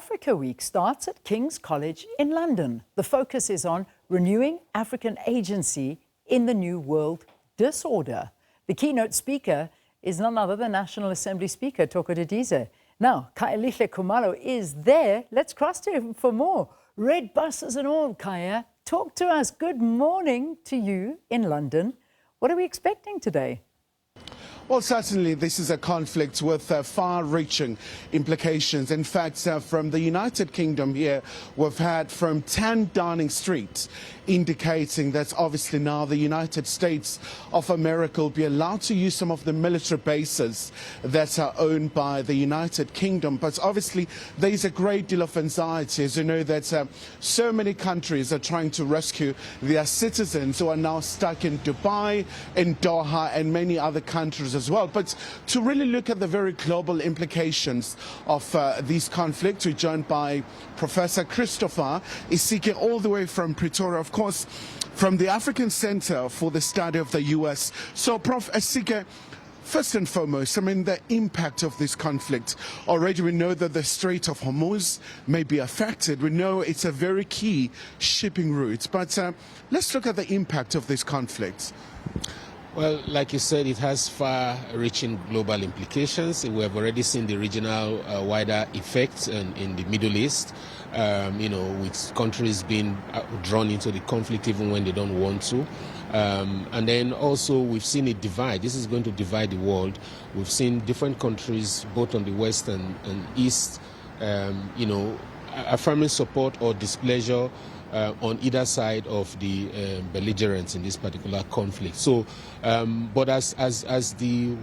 Africa Week starts at King's College in London. The focus is on renewing African agency in the New World Disorder. The keynote speaker is none other than National Assembly Speaker Thoko Didiza. Now, Khayelihle Khumalo is there. Let's cross to him for more. Red buses and all, Kaya. Talk to us. Good morning to you in London. What are we expecting today? Well, certainly this is a conflict with far-reaching implications. In fact, from the United Kingdom here, we've had from 10 Downing Street indicating that obviously now the United States of America will be allowed to use some of the military bases that are owned by the United Kingdom. But obviously there is a great deal of anxiety, as you know, that so many countries are trying to rescue their citizens who are now stuck in Dubai, in Doha, and many other countries as well. But to really look at the very global implications of these conflicts, we're joined by Professor Christopher Isike, all the way from Pretoria, of course, from the African Center for the Study of the U.S. So, Prof. Isike, first and foremost, I mean, the impact of this conflict. Already we know that the Strait of Hormuz may be affected. We know it's a very key shipping route. But let's look at the impact of this conflict. Well, like you said, it has far-reaching global implications. We have already seen the regional wider effects in the Middle East, with countries being drawn into the conflict even when they don't want to. And then also we've seen it divide. This is going to divide the world. We've seen different countries, both on the west and east, affirming support or displeasure on either side of the belligerents in this particular conflict. So, but as the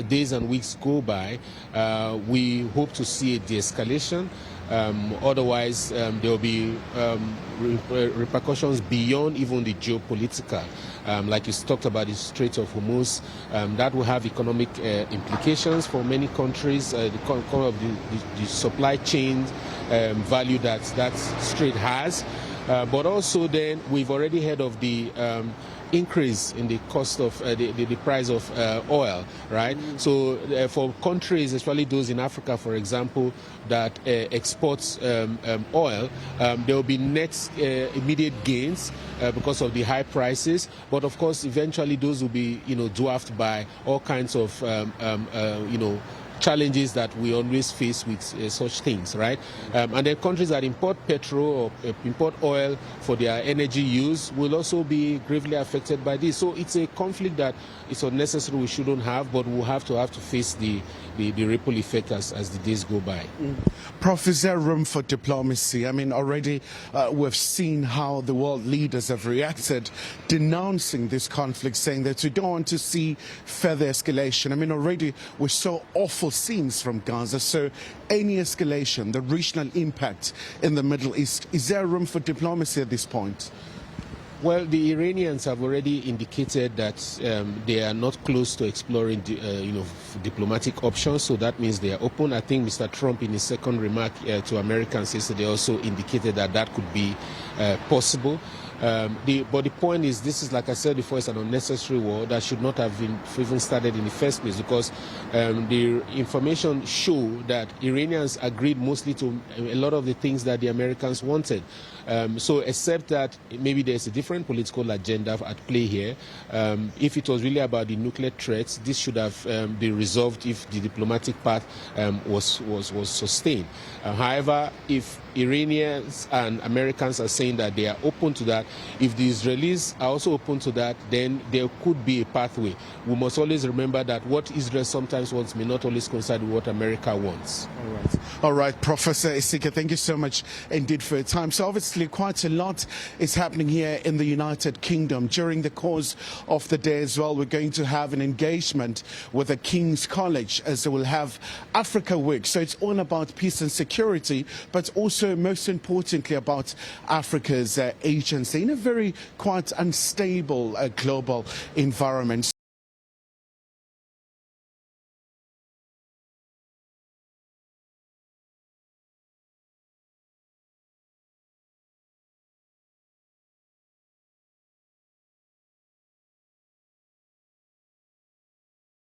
days and weeks go by, we hope to see a de-escalation. Otherwise, there will be repercussions beyond even the geopolitical. Like you talked about the Strait of Hormuz, that will have economic implications for many countries. The supply chain value that strait has. But also then we've already heard of the increase in the cost of the price of oil, right? So for countries, especially those in Africa, for example, that exports oil, there will be net immediate gains because of the high prices. But of course, eventually those will be, dwarfed by all kinds of, challenges that we always face with such things, right? And then countries that import petrol or import oil for their energy use will also be gravely affected by this. So it's a conflict that is unnecessary, we shouldn't have, but we'll have to face the ripple effect as the days go by. Prof, is there room for diplomacy? I mean, already we've seen how the world leaders have reacted, denouncing this conflict, saying that we don't want to see further escalation. I mean, already we saw awful scenes from Gaza. So any escalation, the regional impact in the Middle East, is there room for diplomacy at this point? Well, the Iranians have already indicated that they are not close to exploring, diplomatic options. So that means they are open. I think Mr. Trump, in his second remark to Americans yesterday, also indicated that that could be possible. But the point is, this is, like I said before, it's an unnecessary war that should not have been even started in the first place, because the information show that Iranians agreed mostly to a lot of the things that the Americans wanted. So except that maybe there's a different political agenda at play here, if it was really about the nuclear threats, this should have been resolved if the diplomatic path was sustained. However, if Iranians and Americans are saying that they are open to that, if the Israelis are also open to that, then there could be a pathway. We must always remember that what Israel sometimes wants may not always coincide with what America wants. All right, Professor Isike, thank you so much indeed for your time. So obviously quite a lot is happening here in the United Kingdom. During the course of the day as well, we're going to have an engagement with the King's College, as they will have Africa Week. So it's all about peace and security, but also most importantly about Africa's agency in a very quite unstable global environment.